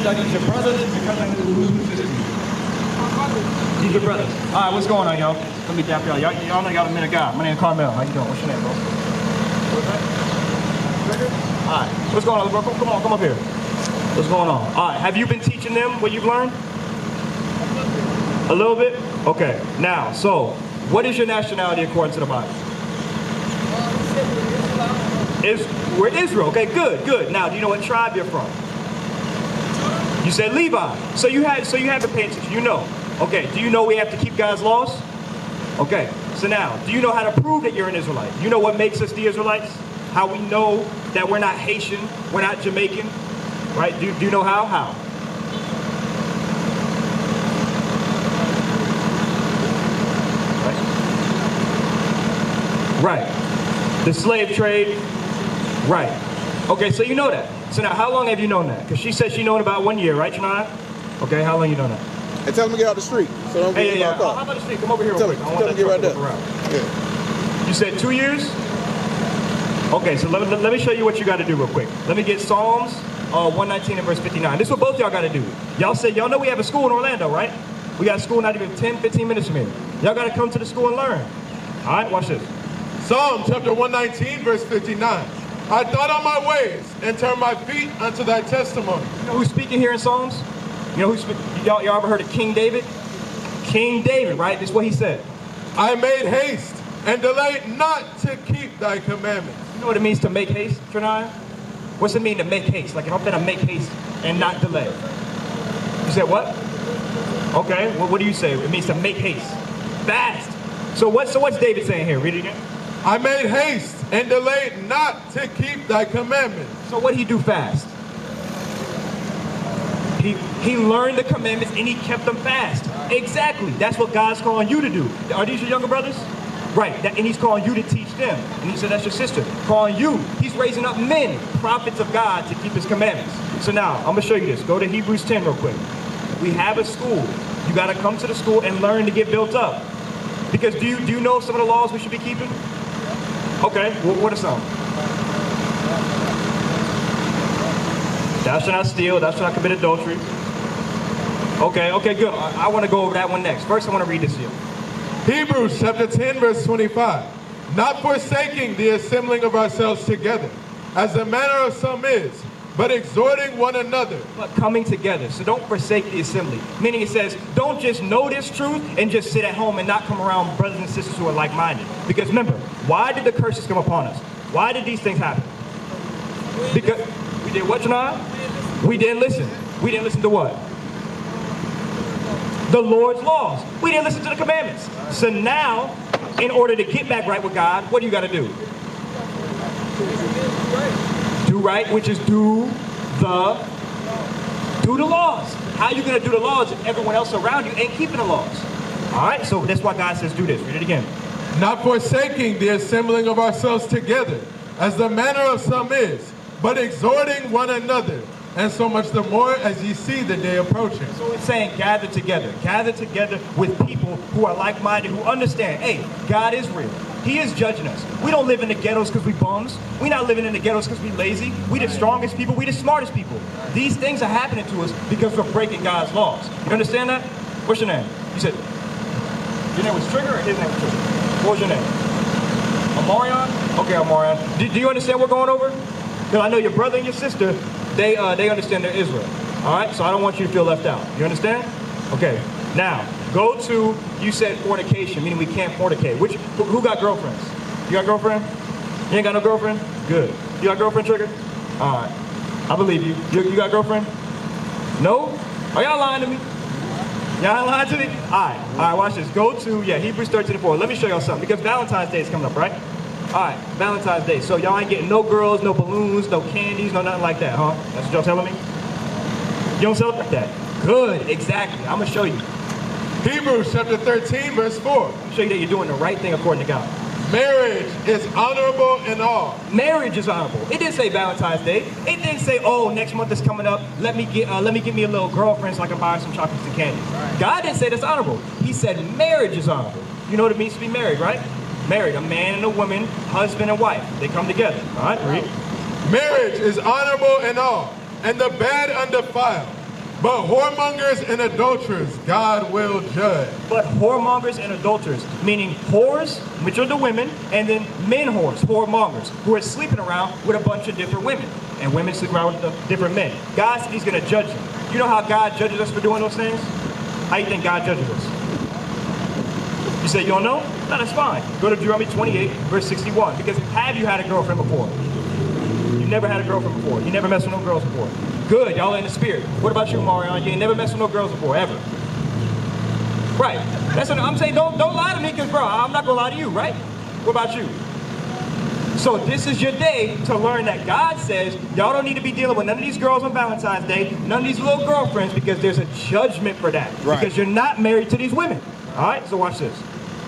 Are these your brothers? These your brothers. All right, what's going on, y'all? Let me dap y'all. Y'all know y'all a minute guy. My name is Carmel. How you doing? What's your name, bro? What's that? All right. What's going on, bro? Come on, come up here. What's going on? All right. Have you been teaching them what you've learned? A little bit? Okay. Now, so, what is your nationality according to the Bible? We're Israel. Okay, good. Now, do you know what tribe you're from? You said Levi. So you have to pay attention. You know. Okay. Do you know we have to keep God's laws? Okay. So now, do you know how to prove that you're an Israelite? You know what makes us the Israelites? How we know that we're not Haitian, we're not Jamaican, right? Do you know how? How? Right. The slave trade. Right. Okay, so you know that. So now, how long have you known that? Because she said she known about 1 year, right, Janaya? Okay, how long you known that? And tell him to get out the street. So don't get How about the street? Come over here real quick. Tell him to get right there. Yeah. You said 2 years? Okay, so let me show you what you got to do real quick. Let me get Psalms 119 and verse 59. This is what both y'all got to do. Y'all said, y'all know we have a school in Orlando, right? We got a school not even 10, 15 minutes from here. Y'all got to come to the school and learn. All right, watch this. Psalm chapter 119, verse 59. I thought on my ways and turned my feet unto thy testimony. You know who's speaking here in Psalms? You know who's y'all ever heard of King David? King David, right? This is what he said. I made haste and delayed not to keep thy commandments. You know what it means to make haste, Trinaya? What's it mean to make haste? Like if I'm gonna make haste and not delay. You said what? Okay, well, what do you say? It means to make haste. Fast. So what's David saying here? Read it again. I made haste and delayed not to keep thy commandments. So what did he do fast? He learned the commandments and he kept them fast. Exactly. That's what God's calling you to do. Are these your younger brothers? Right. And he's calling you to teach them. And he said that's your sister. Calling you. He's raising up men, prophets of God, to keep his commandments. So now, I'm going to show you this. Go to Hebrews 10 real quick. We have a school. You got to come to the school and learn to get built up. Because do you know some of the laws we should be keeping? Okay, what are some? Thou shalt not steal, thou shalt not commit adultery. Okay, good. I want to go over that one next. First, I want to read this here. Hebrews chapter 10, verse 25. Not forsaking the assembling of ourselves together, as the manner of some is, but exhorting one another. But coming together. So don't forsake the assembly. Meaning it says, don't just know this truth and just sit at home and not come around brothers and sisters who are like-minded. Because remember, why did the curses come upon us? Why did these things happen? Because we did what, Janai? We didn't listen. We didn't listen to what? The Lord's laws. We didn't listen to the commandments. So now, in order to get back right with God, what do you got to do? Do right, which is do the laws. How are you going to do the laws if everyone else around you ain't keeping the laws? All right, so that's why God says do this. Read it again. Not forsaking the assembling of ourselves together, as the manner of some is, but exhorting one another, and so much the more as ye see the day approaching. So it's saying gather together. Gather together with people who are like-minded, who understand, hey, God is real. He is judging us. We don't live in the ghettos because we bums. We're not living in the ghettos because we lazy. We the strongest people. We the smartest people. These things are happening to us because we're breaking God's laws. You understand that? What's your name? You said, your name was Trigger or his name was Trigger? What was your name? Amarion? Okay, Amarion. Do you understand what we're going over? Because I know your brother and your sister, they understand they're Israel. All right? So I don't want you to feel left out. You understand? Okay. Now, go to, you said fornication, meaning we can't fornicate. Who got girlfriends? You got a girlfriend? You ain't got no girlfriend? Good. You got a girlfriend, Trigger? All right. I believe you. You got a girlfriend? No? Are y'all lying to me? Y'all lying to me? All right, watch this. Go to, Hebrews 13:4. Let me show y'all something, because Valentine's Day is coming up, right? All right, Valentine's Day. So y'all ain't getting no girls, no balloons, no candies, no nothing like that, huh? That's what y'all telling me? You don't celebrate that? Good, exactly. I'm going to show you. Hebrews chapter 13, verse 4. Let me show you that you're doing the right thing according to God. Marriage is honorable in all. Marriage is honorable. It didn't say Valentine's Day. It didn't say, oh, next month is coming up. Let me get me a little girlfriend so I can buy her some chocolates and candy. Right. God didn't say that's honorable. He said marriage is honorable. You know what it means to be married, right? Married, a man and a woman, husband and wife. They come together. All right, read. Marriage is honorable in all, and the bed undefiled. But whoremongers and adulterers God will judge. But whoremongers and adulterers, meaning whores, which are the women, and then men whores, whoremongers, who are sleeping around with a bunch of different women. And women sleep around with the different men. God said he's going to judge them. You know how God judges us for doing those things? How you think God judges us? You say you don't know? No, that's fine. Go to Deuteronomy 28, verse 61. Because have you had a girlfriend before? You never had a girlfriend before. You never messed with no girls before. Good, y'all in the spirit. What about you, Marion? You ain't never messed with no girls before, ever. Right. That's what I'm saying. Don't lie to me, because, bro, I'm not going to lie to you, right? What about you? So this is your day to learn that God says y'all don't need to be dealing with none of these girls on Valentine's Day, none of these little girlfriends, because there's a judgment for that. Right. Because you're not married to these women. All right, so watch this.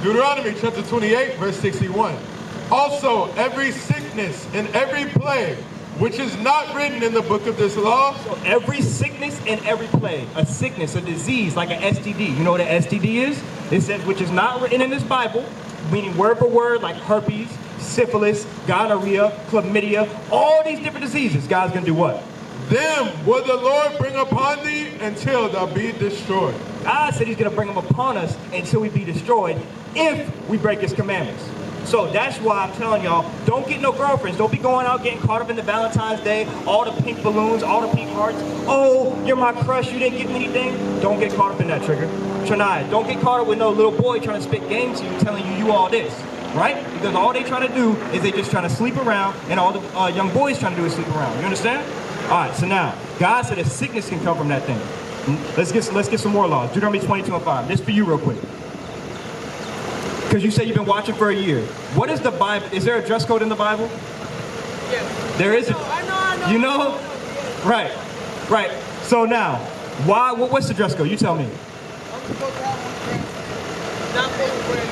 Deuteronomy chapter 28, verse 61. Also, every sickness and every plague, which is not written in the book of this law. So every sickness and every plague, a sickness, a disease, like an STD. You know what an STD is? It says, which is not written in this Bible, meaning word for word, like herpes, syphilis, gonorrhea, chlamydia, all these different diseases. God's going to do what? Them will the Lord bring upon thee until thou be destroyed. God said he's going to bring them upon us until we be destroyed if we break his commandments. So that's why I'm telling y'all, don't get no girlfriends. Don't be going out getting caught up in the Valentine's Day, all the pink balloons, all the pink hearts. Oh, you're my crush, you didn't get me anything. Don't get caught up in that, Trigger. Shania, don't get caught up with no little boy trying to spit game to you, telling you all this. Right? Because all they trying to do is they just trying to sleep around, and all the young boys trying to do is sleep around. You understand? All right, so now, God said that sickness can come from that thing. Let's get some more laws. Deuteronomy 22:5. This for you real quick. Because you say you've been watching for a year. What is the Bible? Is there a dress code in the Bible? Yes. There is. I know. You know? Right. Right. So now, why? What's the dress code? You tell me. I'm supposed to have one dress. Not supposed to wear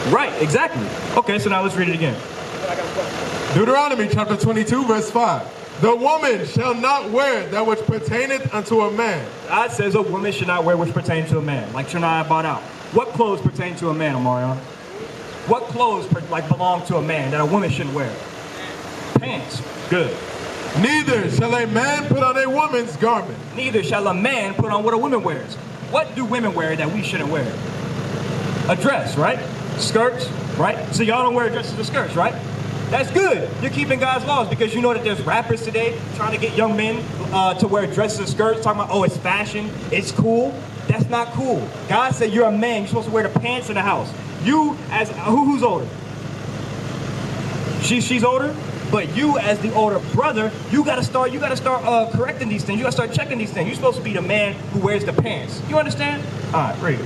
nothing. Right. Exactly. Okay. So now let's read it again. I got a question. Deuteronomy chapter 22, verse 5. The woman shall not wear that which pertaineth unto a man. God says a woman should not wear which pertains to a man, like Shania brought out. What clothes pertain to a man, Omarion? What clothes belong to a man that a woman shouldn't wear? Pants. Good. Neither shall a man put on a woman's garment. Neither shall a man put on what a woman wears. What do women wear that we shouldn't wear? A dress, right? Skirts, right? So y'all don't wear dresses or skirts, right? That's good. You're keeping God's laws, because you know that there's rappers today trying to get young men to wear dresses and skirts, talking about, oh, it's fashion, it's cool. That's not cool. God said you're a man. You're supposed to wear the pants in the house. You as who's older? She's older, but you as the older brother, you gotta start correcting these things. You gotta start checking these things. You're supposed to be the man who wears the pants. You understand? All right, read it.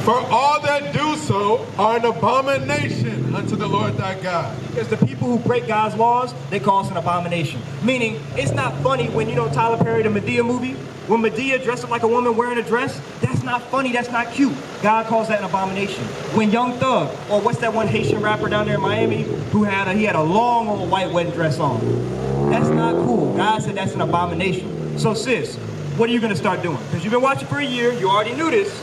For all that do so are an abomination unto the Lord thy God. Because the people who break God's laws, they call us an abomination. Meaning, it's not funny when, you know, Tyler Perry, the Medea movie, when Medea dressed up like a woman wearing a dress, that's not funny, that's not cute. God calls that an abomination. When Young Thug, or what's that one Haitian rapper down there in Miami, who had a long old white wedding dress on, that's not cool. God said that's an abomination. So sis, what are you gonna start doing? Because you've been watching for a year, you already knew this.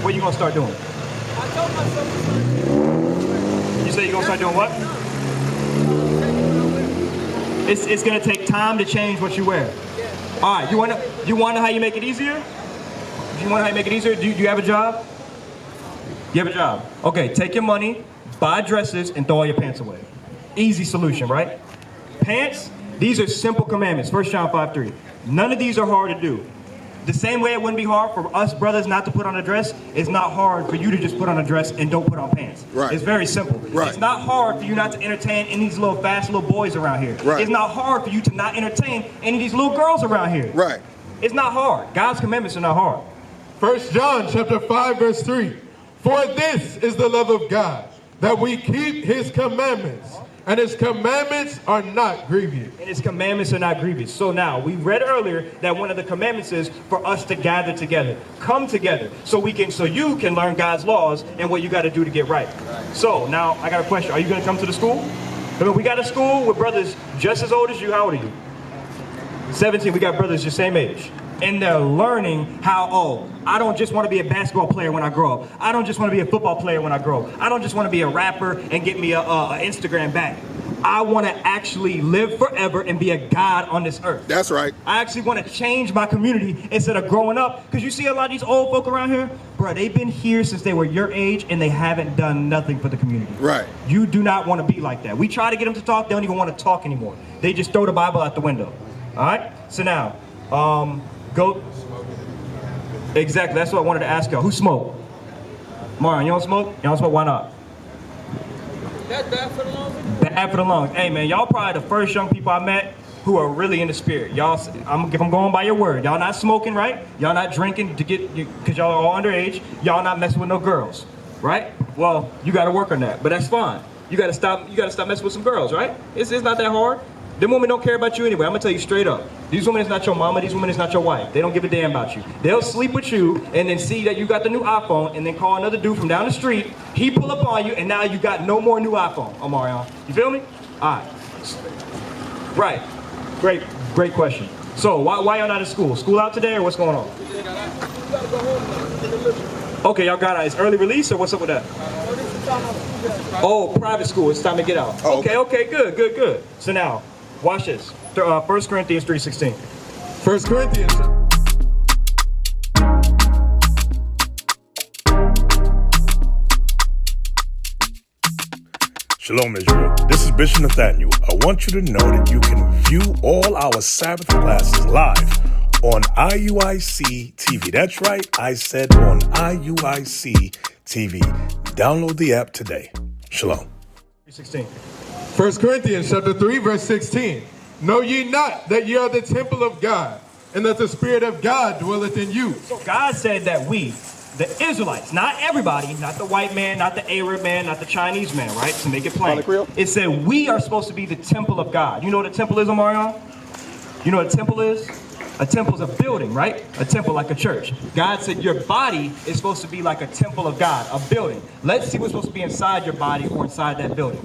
What are you gonna start doing? I told myself to start doing. You say you're gonna start doing what? It's gonna take time to change what you wear. All right, you wanna know how you make it easier? You wanna know how you make it easier? Do you have a job? You have a job. Okay, take your money, buy dresses, and throw all your pants away. Easy solution, right? Pants, these are simple commandments. 1 John 5:3. None of these are hard to do. The same way it wouldn't be hard for us brothers not to put on a dress, it's not hard for you to just put on a dress and don't put on pants. Right. It's very simple. Right. It's not hard for you not to entertain any of these little fast little boys around here. Right. It's not hard for you to not entertain any of these little girls around here. Right. It's not hard. God's commandments are not hard. 1 John chapter 5, verse 3. For this is the love of God, that we keep his commandments, and his commandments are not grievous. And his commandments are not grievous. So now, we read earlier that one of the commandments is for us to gather together. Come together so you can learn God's laws and what you got to do to get right. So now, I got a question. Are you going to come to the school? I mean, we got a school with brothers just as old as you. How old are you? 17. We got brothers your same age. And they're learning how, I don't just want to be a basketball player when I grow up. I don't just want to be a football player when I grow up. I don't just want to be a rapper and get me a Instagram back. I want to actually live forever and be a God on this earth. That's right. I actually want to change my community instead of growing up. Because you see a lot of these old folk around here, bro, they've been here since they were your age and they haven't done nothing for the community. Right. You do not want to be like that. We try to get them to talk, they don't even want to talk anymore. They just throw the Bible out the window. All right? So now, go. Exactly, that's what I wanted to ask y'all. Who smoke? Marion, you don't smoke? You don't smoke, why not? That's bad for the lungs. Bad for the lungs. Hey man, y'all probably the first young people I met who are really in the spirit. Y'all, if I'm going by your word, y'all not smoking, right? Y'all not drinking to get, because y'all are all underage. Y'all not messing with no girls, right? Well, you got to work on that, but that's fine. You got to stop messing with some girls, right? It's not that hard. Them women don't care about you anyway. I'm gonna tell you straight up. These women is not your mama. These women is not your wife. They don't give a damn about you. They'll sleep with you and then see that you got the new iPhone and then call another dude from down the street. He pull up on you and now you got no more new iPhone, Omarion. You feel me? All right. Right. Great question. So why y'all not at school? School out today or what's going on? Okay, y'all got it. It's early release or what's up with that? Oh, private school. It's time to get out. Oh, Okay. Good. So now, watch this. 1 Corinthians 3:16. 1 Corinthians. Shalom, Israel. This is Bishop Nathaniel. I want you to know that you can view all our Sabbath classes live on IUIC TV. That's right, I said on IUIC TV. Download the app today. Shalom. 3:16. 1 Corinthians chapter 3, verse 16. Know ye not that ye are the temple of God, and that the Spirit of God dwelleth in you? So God said that we, the Israelites, not everybody, not the white man, not the Arab man, not the Chinese man, right? To make it plain. It said we are supposed to be the temple of God. You know what a temple is, Omarion? You know what a temple is? A temple is a building, right? A temple like a church. God said your body is supposed to be like a temple of God, a building. Let's see what's supposed to be inside your body or inside that building.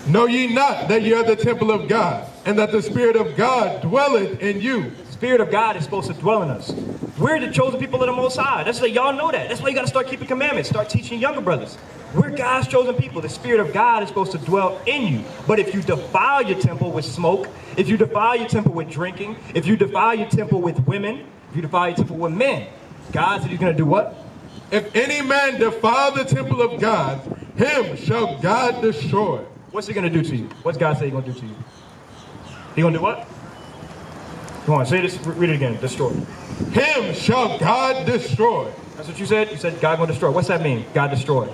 Know ye not that ye are the temple of God, and that the Spirit of God dwelleth in you? The Spirit of God is supposed to dwell in us. We're the chosen people of the Most High. That's why y'all know that. That's why you got to start keeping commandments. Start teaching younger brothers. We're God's chosen people. The Spirit of God is supposed to dwell in you. But if you defile your temple with smoke, if you defile your temple with drinking, if you defile your temple with women, if you defile your temple with men, God said he's going to do what? If any man defile the temple of God, him shall God destroy. What's he going to do to you? What's God say he's going to do to you? He going to do what? Come on, say this, read it again. Destroy. Him shall God destroy. That's what you said? You said God going to destroy. What's that mean? God destroy.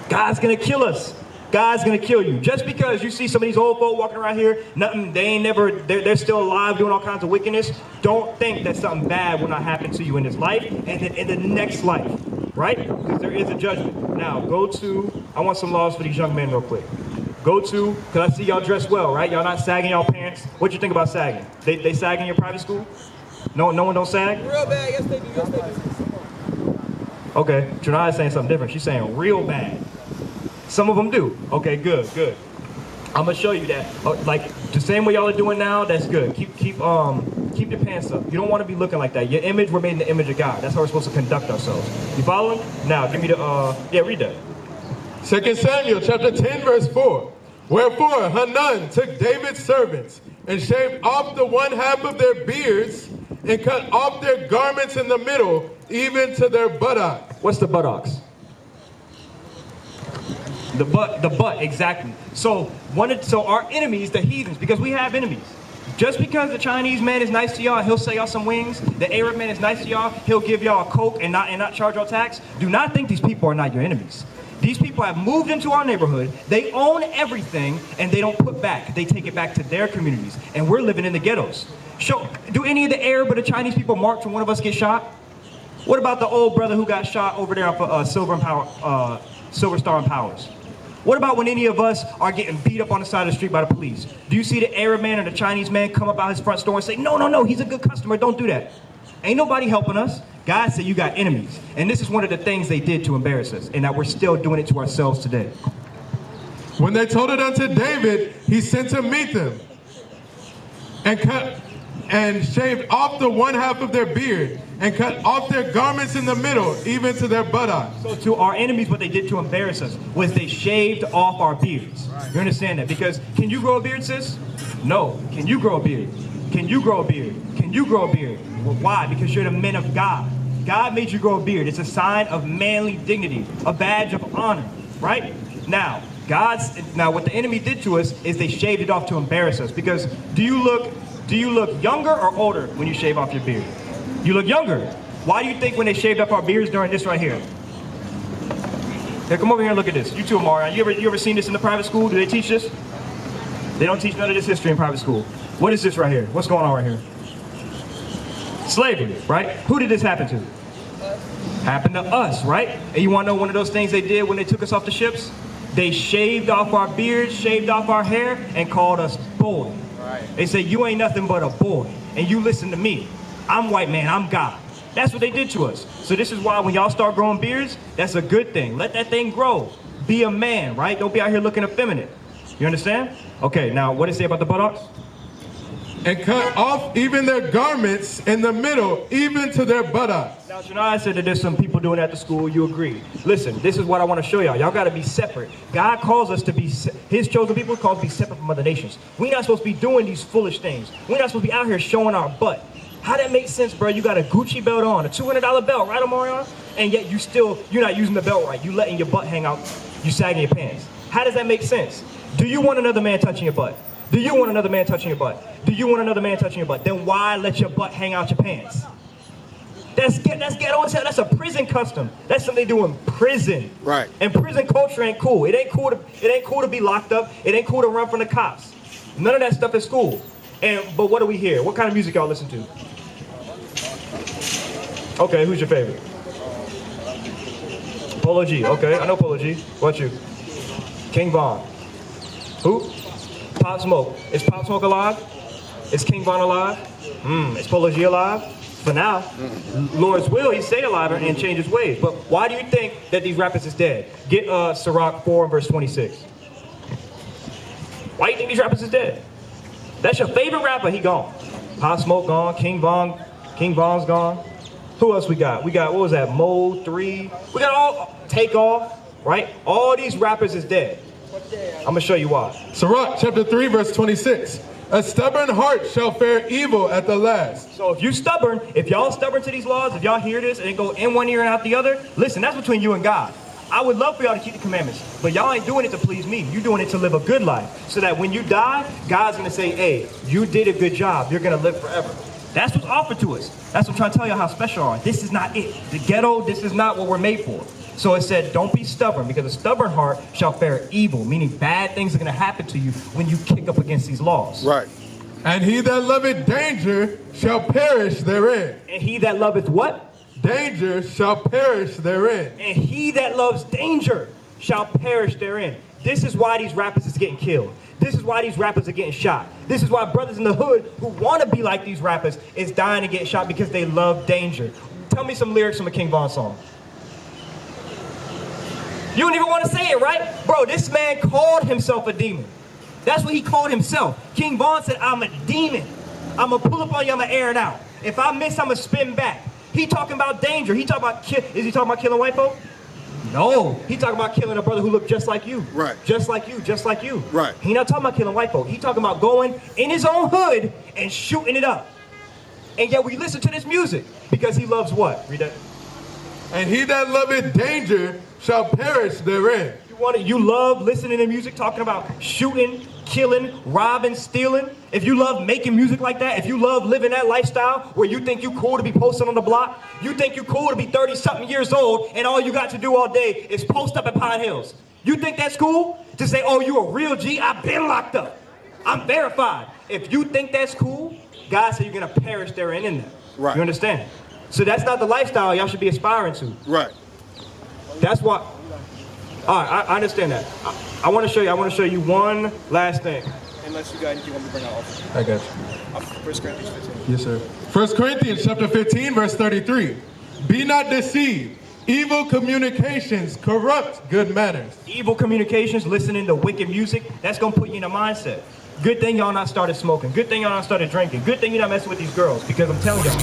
God's going to kill us. God's going to kill you. Just because you see some of these old folk walking around here, nothing, they're still alive doing all kinds of wickedness, don't think that something bad will not happen to you in this life and then in the next life, right? Because there is a judgment. Now, I want some laws for these young men real quick. Because I see y'all dressed well, right? Y'all not sagging y'all pants. What you think about sagging? They sag in your private school? No one don't sag? Real bad, yes they do. Okay, Janai saying something different. She's saying real bad. Some of them do. Okay, good. I'm gonna show you that. Like the same way y'all are doing now, that's good. Keep your pants up. You don't want to be looking like that. Your image, we're made in the image of God. That's how we're supposed to conduct ourselves. You following? Now, give me the, read that. 2 Samuel chapter 10, verse 4. Wherefore Hanun took David's servants and shaved off the one half of their beards and cut off their garments in the middle, even to their buttocks. What's the buttocks? The butt, exactly. So our enemies, the heathens, because we have enemies. Just because the Chinese man is nice to y'all, he'll sell y'all some wings. The Arab man is nice to y'all, he'll give y'all a Coke and not charge y'all tax. Do not think these people are not your enemies. These people have moved into our neighborhood. They own everything, and they don't put back. They take it back to their communities, and we're living in the ghettos. Do any of the Arab or the Chinese people march when one of us get shot? What about the old brother who got shot over there for Silver Star and Powers? What about when any of us are getting beat up on the side of the street by the police? Do you see the Arab man or the Chinese man come up out his front door and say, no, he's a good customer, don't do that? Ain't nobody helping us. God said you got enemies. And this is one of the things they did to embarrass us, and that we're still doing it to ourselves today. When they told it unto David, he sent to meet them and cut and shaved off the one half of their beard, and cut off their garments in the middle, even to their buttocks. So to our enemies, what they did to embarrass us was they shaved off our beards. You understand that? Because can you grow a beard, sis? No. Can you grow a beard? Can you grow a beard? Can you grow a beard? Well, why? Because you're the men of God. God made you grow a beard. It's a sign of manly dignity, a badge of honor, right? Now what the enemy did to us is they shaved it off to embarrass us. Because do you look younger or older when you shave off your beard? You look younger. Why do you think when they shaved up our beards during this right here? Here, come over here and look at this. You too, Marion. You ever seen this in the private school? Do they teach this? They don't teach none of this history in private school. What is this right here? What's going on right here? Slavery, right? Who did this happen to? Happened to us, right? And you want to know one of those things they did when they took us off the ships? They shaved off our beards, shaved off our hair, and called us boy. Right. They said, you ain't nothing but a boy, and you listen to me. I'm white man, I'm God. That's what they did to us. So this is why when y'all start growing beards, that's a good thing. Let that thing grow. Be a man, right? Don't be out here looking effeminate. You understand? Okay, now what does it say about the buttocks? And cut off even their garments in the middle, even to their buttocks. Now, Janai said that there's some people doing that at the school. You agree. Listen, this is what I want to show y'all. Y'all got to be separate. God calls us to be, his chosen people calls us to be separate from other nations. We're not supposed to be doing these foolish things. We're not supposed to be out here showing our butt. How that makes sense, bro? You got a Gucci belt on, a $200 belt, right, Omarion? And yet you're not using the belt right. You letting your butt hang out. You sagging your pants. How does that make sense? Do you want another man touching your butt? Do you want another man touching your butt? Do you want another man touching your butt? Then why let your butt hang out your pants? That's ghetto as hell. That's a prison custom. That's something they do in prison. Right. And prison culture ain't cool. It ain't cool to be locked up. It ain't cool to run from the cops. None of that stuff is cool. But what do we hear? What kind of music y'all listen to? Okay, who's your favorite? Polo G. Okay, I know Polo G. What you? King Von. Who? Pop Smoke. Is Pop Smoke alive? Is King Von alive? Is Polo G alive? For now. Lord's will, he stay alive and change his ways. But why do you think that these rappers is dead? Get Sirach 4 and verse 26. Why do you think these rappers is dead? That's your favorite rapper, he gone. Pop Smoke gone, King Von's gone. Who else we got? We got, what was that, Mo 3? We got all, Takeoff, right? All these rappers is dead. I'm gonna show you why. Sirach chapter 3 verse 26. A stubborn heart shall fare evil at the last. So if y'all stubborn to these laws, if y'all hear this and it go in one ear and out the other, listen, that's between you and God. I would love for y'all to keep the commandments, but y'all ain't doing it to please me. You're doing it to live a good life, so that when you die, God's gonna say, hey, you did a good job. You're gonna live forever. That's what's offered to us. That's what I'm trying to tell you how special we are. This is not it. The ghetto, this is not what we're made for. So it said, don't be stubborn, because a stubborn heart shall fare evil, meaning bad things are going to happen to you when you kick up against these laws. Right. And he that loveth danger shall perish therein. And he that loveth what? Danger shall perish therein. And he that loves danger shall perish therein. This is why these rappers is getting killed. This is why these rappers are getting shot. This is why brothers in the hood who want to be like these rappers is dying and getting shot because they love danger. Tell me some lyrics from a King Von song. You don't even want to say it, right? Bro, this man called himself a demon. That's what he called himself. King Von said, I'm a demon. I'm going to pull up on you, I'm going to air it out. If I miss, I'm going to spin back. He talking about danger. He talking about, is he talking about killing white folk? No. He talking about killing a brother who looked just like you. Right. Just like you, just like you. Right. He not talking about killing white folk. He talking about going in his own hood and shooting it up. And yet we listen to this music because he loves what? Read that. And he that loveth danger shall perish therein. You love listening to music, talking about shooting, killing, robbing, stealing. If you love making music like that, if you love living that lifestyle where you think you cool to be posted on the block, you think you cool to be 30-something years old and all you got to do all day is post up at Pine Hills. You think that's cool? To say, oh, you a real G? I've been locked up. I'm verified. If you think that's cool, God said you're going to perish therein in that. Right. You understand? So that's not the lifestyle y'all should be aspiring to. Right. That's what. All right, I understand that. I want to show you one last thing. Unless you got anything you want me to bring out also. I got you. 1 Corinthians 15. Yes, sir. 1 Corinthians chapter 15, verse 33. Be not deceived. Evil communications corrupt good manners. Evil communications, listening to wicked music, that's gonna put you in a mindset. Good thing y'all not started smoking. Good thing y'all not started drinking. Good thing you're not messing with these girls, because I'm telling y'all.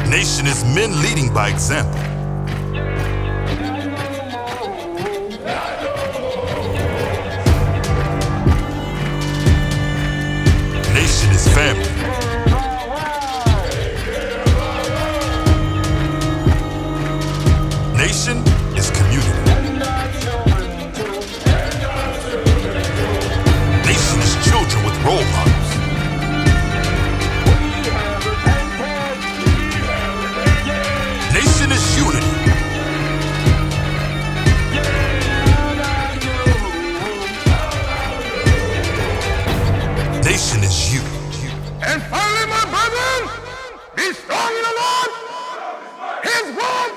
Nation is men leading by example. Nation is family. Nation is community. Nation is children with role models. Nation is unity. Nation is you. And finally, my brethren, be strong in the Lord, His word